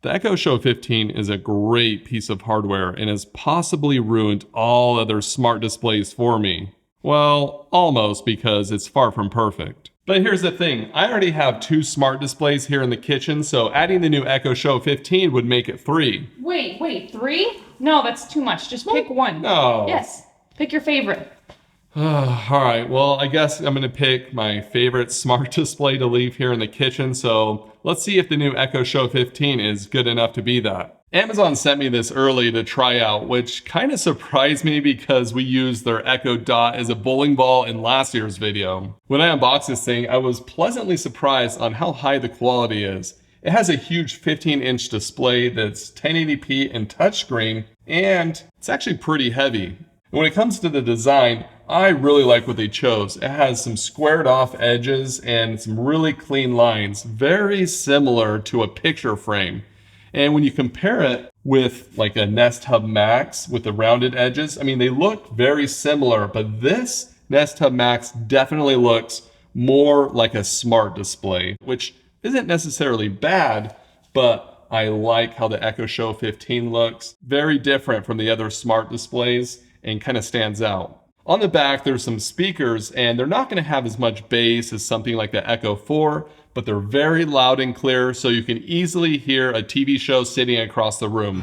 The Echo Show 15 is a great piece of hardware and has possibly ruined all other smart displays for me. Well, almost, because it's far from perfect. But here's the thing, I already have 2 smart displays here in the kitchen, so adding the new Echo Show 15 would make it 3. Wait, 3? No, that's too much. Just pick one. No. Yes, pick your favorite. Alright, well, I guess I'm gonna pick my favorite smart display to leave here in the kitchen, so let's see if the new Echo Show 15 is good enough to be that. Amazon sent me this early to try out, which kind of surprised me because we used their Echo Dot as a bowling ball in last year's video. When I unboxed this thing, I was pleasantly surprised on how high the quality is. It has a huge 15-inch display that's 1080p and touchscreen, and it's actually pretty heavy. And when it comes to the design, I really like what they chose. It has some squared off edges and some really clean lines, very similar to a picture frame. And when you compare it with like a Nest Hub Max with the rounded edges, I mean, they look very similar, but this Nest Hub Max definitely looks more like a smart display, which isn't necessarily bad, but I like how the Echo Show 15 looks. Very different from the other smart displays and kind of stands out. On the back, there's some speakers, and they're not going to have as much bass as something like the Echo 4, but they're very loud and clear, so you can easily hear a TV show sitting across the room.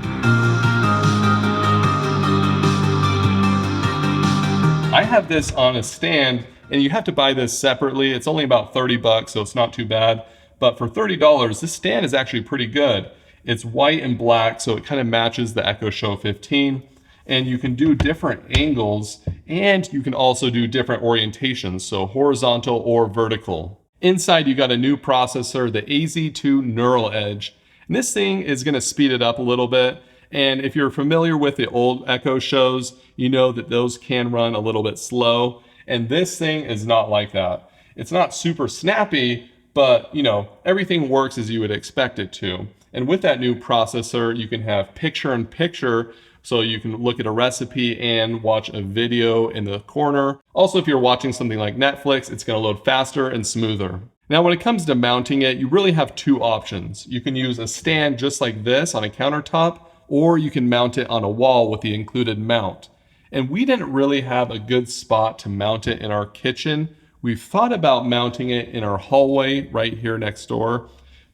I have this on a stand, and you have to buy this separately. It's only about 30 bucks, so it's not too bad. But for $30, this stand is actually pretty good. It's white and black, so it kind of matches the Echo Show 15. And you can do different angles, and you can also do different orientations, so horizontal or vertical. Inside, you got a new processor, the AZ2 Neural Edge. And this thing is going to speed it up a little bit. And if you're familiar with the old Echo shows, you know that those can run a little bit slow. And this thing is not like that. It's not super snappy, but you know, everything works as you would expect it to. And with that new processor, you can have picture-in-picture, so you can look at a recipe and watch a video in the corner. Also, if you're watching something like Netflix, it's going to load faster and smoother. Now, when it comes to mounting it, you really have 2 options. You can use a stand just like this on a countertop, or you can mount it on a wall with the included mount. And we didn't really have a good spot to mount it in our kitchen. We've thought about mounting it in our hallway right here next door,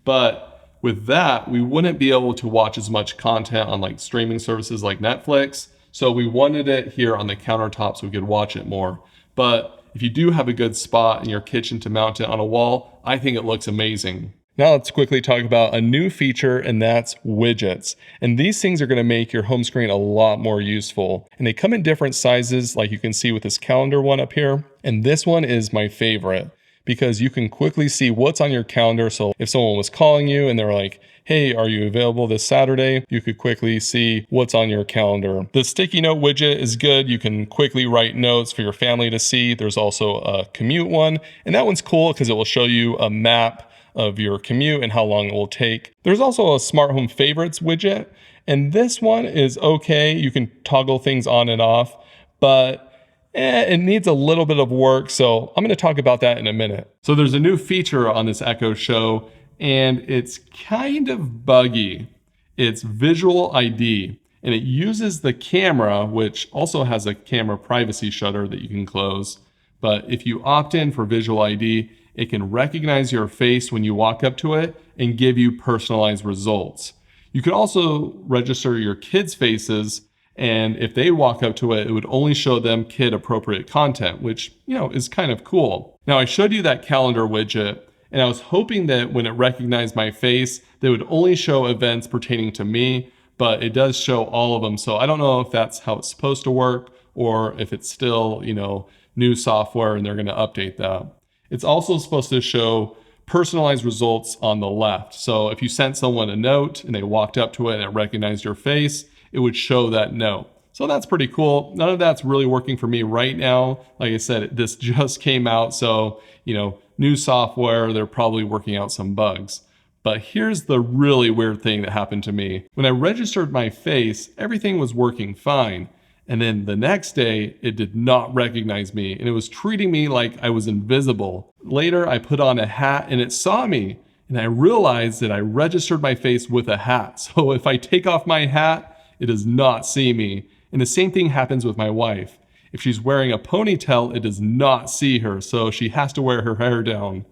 but with that, we wouldn't be able to watch as much content on like streaming services like Netflix. So we wanted it here on the countertop so we could watch it more. But if you do have a good spot in your kitchen to mount it on a wall, I think it looks amazing. Now let's quickly talk about a new feature, and that's widgets. And these things are going to make your home screen a lot more useful. And they come in different sizes, like you can see with this calendar one up here. And this one is my favorite, because you can quickly see what's on your calendar. So if someone was calling you and they're like, hey, are you available this Saturday? You could quickly see what's on your calendar. The sticky note widget is good. You can quickly write notes for your family to see. There's also a commute one, and that one's cool because it will show you a map of your commute and how long it will take. There's also a smart home favorites widget, and this one is okay. You can toggle things on and off, but it needs a little bit of work, so I'm going to talk about that in a minute. So there's a new feature on this Echo Show, and it's kind of buggy. It's Visual ID, and it uses the camera, which also has a camera privacy shutter that you can close. But if you opt in for Visual ID, it can recognize your face when you walk up to it and give you personalized results. You could also register your kids' faces, and if they walk up to it, it would only show them kid-appropriate content, which, you know, is kind of cool. Now, I showed you that calendar widget, and I was hoping that when it recognized my face, they would only show events pertaining to me, but it does show all of them. So I don't know if that's how it's supposed to work, or if it's still, you know, new software and they're going to update that. It's also supposed to show personalized results on the left. So if you sent someone a note and they walked up to it and it recognized your face, it would show that note. So that's pretty cool. None of that's really working for me right now. Like I said, this just came out, so, you know, new software, they're probably working out some bugs. But here's the really weird thing that happened to me. When I registered my face, everything was working fine. And then the next day, it did not recognize me, and it was treating me like I was invisible. Later, I put on a hat and it saw me. and I realized that I registered my face with a hat. So if I take off my hat, it does not see me. And the same thing happens with my wife. If she's wearing a ponytail, it does not see her, so she has to wear her hair down.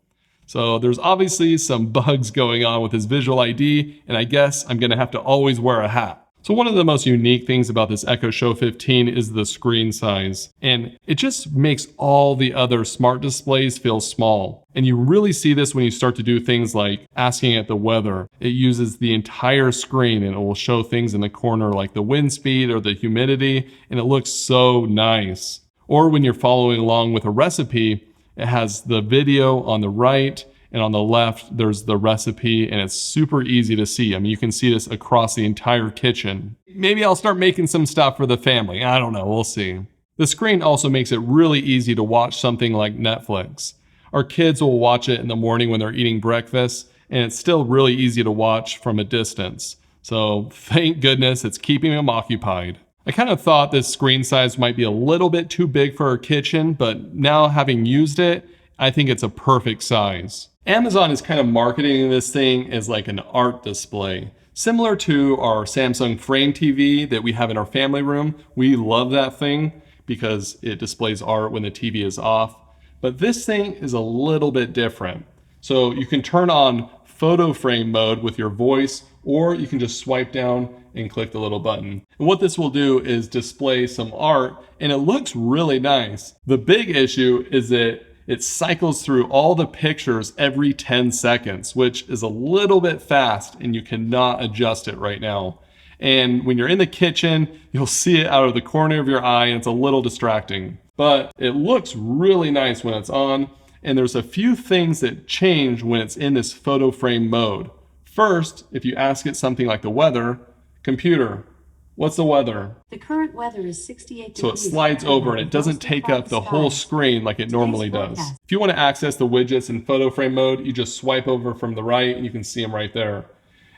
So there's obviously some bugs going on with this visual ID, and I guess I'm gonna have to always wear a hat. So one of the most unique things about this Echo Show 15 is the screen size. And it just makes all the other smart displays feel small. And you really see this when you start to do things like asking it the weather. It uses the entire screen and it will show things in the corner like the wind speed or the humidity, and it looks so nice. Or when you're following along with a recipe, it has the video on the right, and on the left, there's the recipe, and it's super easy to see. I mean, you can see this across the entire kitchen. Maybe I'll start making some stuff for the family. I don't know, we'll see. The screen also makes it really easy to watch something like Netflix. Our kids will watch it in the morning when they're eating breakfast, and it's still really easy to watch from a distance. So thank goodness it's keeping them occupied. I kind of thought this screen size might be a little bit too big for our kitchen, but now having used it, I think it's a perfect size. Amazon is kind of marketing this thing as like an art display. Similar to our Samsung Frame TV that we have in our family room. We love that thing because it displays art when the TV is off. But this thing is a little bit different. So you can turn on photo frame mode with your voice, or you can just swipe down and click the little button. And what this will do is display some art, and it looks really nice. The big issue is that it cycles through all the pictures every 10 seconds, which is a little bit fast, and you cannot adjust it right now. And when you're in the kitchen, you'll see it out of the corner of your eye, and it's a little distracting. But it looks really nice when it's on, and there's a few things that change when it's in this photo frame mode. First, if you ask it something like the weather, computer, what's the weather? The current weather is 68 degrees. So it slides over and it doesn't take up the whole screen like it normally does. If you want to access the widgets in photo frame mode, you just swipe over from the right and you can see them right there.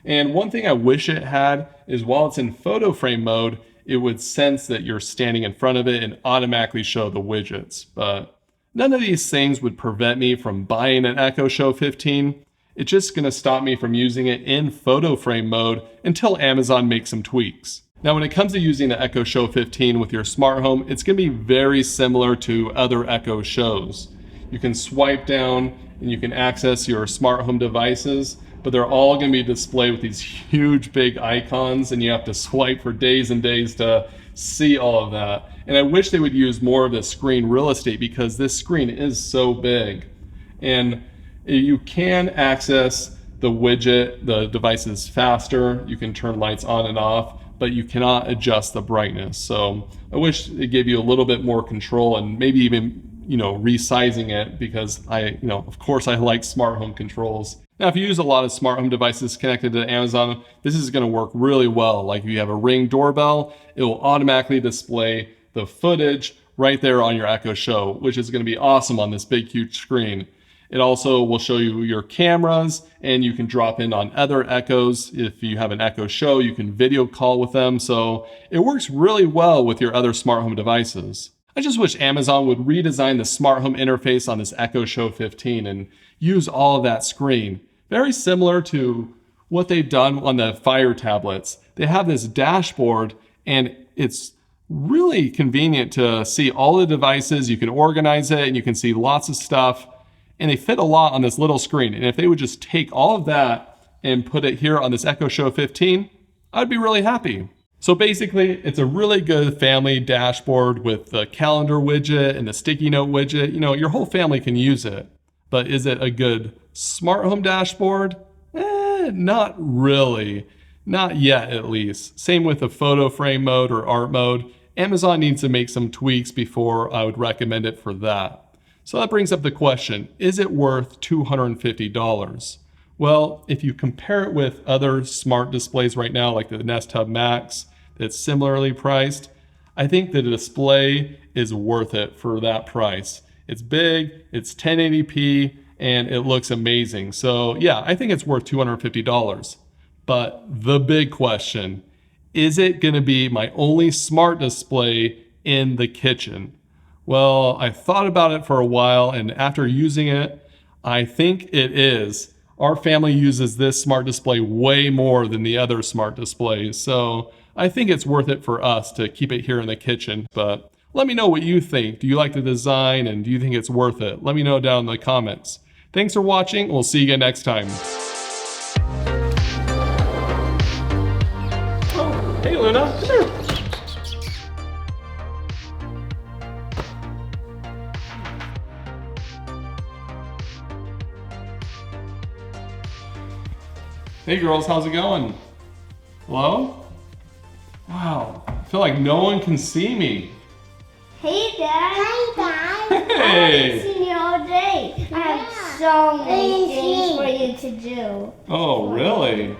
And one thing I wish it had is while it's in photo frame mode, it would sense that you're standing in front of it and automatically show the widgets. But none of these things would prevent me from buying an Echo Show 15. It's just going to stop me from using it in photo frame mode until Amazon makes some tweaks. Now, when it comes to using the Echo Show 15 with your smart home, it's going to be very similar to other Echo Shows. You can swipe down and you can access your smart home devices, but they're all going to be displayed with these huge big icons, and you have to swipe for days and days to see all of that. And I wish they would use more of the screen real estate because this screen is so big. And you can access the widget, the devices faster. You can turn lights on and off, but you cannot adjust the brightness. So I wish it gave you a little bit more control and maybe even, resizing it, because of course I like smart home controls. Now, if you use a lot of smart home devices connected to Amazon, this is going to work really well. Like if you have a Ring doorbell, it will automatically display the footage right there on your Echo Show, which is going to be awesome on this big, huge screen. It also will show you your cameras, and you can drop in on other Echoes. If you have an Echo Show, you can video call with them. So it works really well with your other smart home devices. I just wish Amazon would redesign the smart home interface on this Echo Show 15 and use all of that screen. Very similar to what they've done on the Fire tablets. They have this dashboard, and it's really convenient to see all the devices. You can organize it and you can see lots of stuff. And they fit a lot on this little screen. And if they would just take all of that and put it here on this Echo Show 15, I'd be really happy. So basically, it's a really good family dashboard with the calendar widget and the sticky note widget. Your whole family can use it. But is it a good smart home dashboard? Not really. Not yet, at least. Same with the photo frame mode or art mode. Amazon needs to make some tweaks before I would recommend it for that. So that brings up the question, is it worth $250? Well, if you compare it with other smart displays right now, like the Nest Hub Max, that's similarly priced, I think the display is worth it for that price. It's big, it's 1080p, and it looks amazing. So yeah, I think it's worth $250. But the big question, is it gonna be my only smart display in the kitchen? Well, I thought about it for a while, and after using it, I think it is. Our family uses this smart display way more than the other smart displays, so I think it's worth it for us to keep it here in the kitchen. But let me know what you think. Do you like the design and do you think it's worth it? Let me know down in the comments. Thanks for watching. We'll see you again next time. Oh, hey Luna, come here. Hey girls, how's it going? Hello? Wow, I feel like no one can see me. Hey, Dad. Hi, Dad. I Hey! haven't seen you all day. I have so many things for you to do. Oh, really?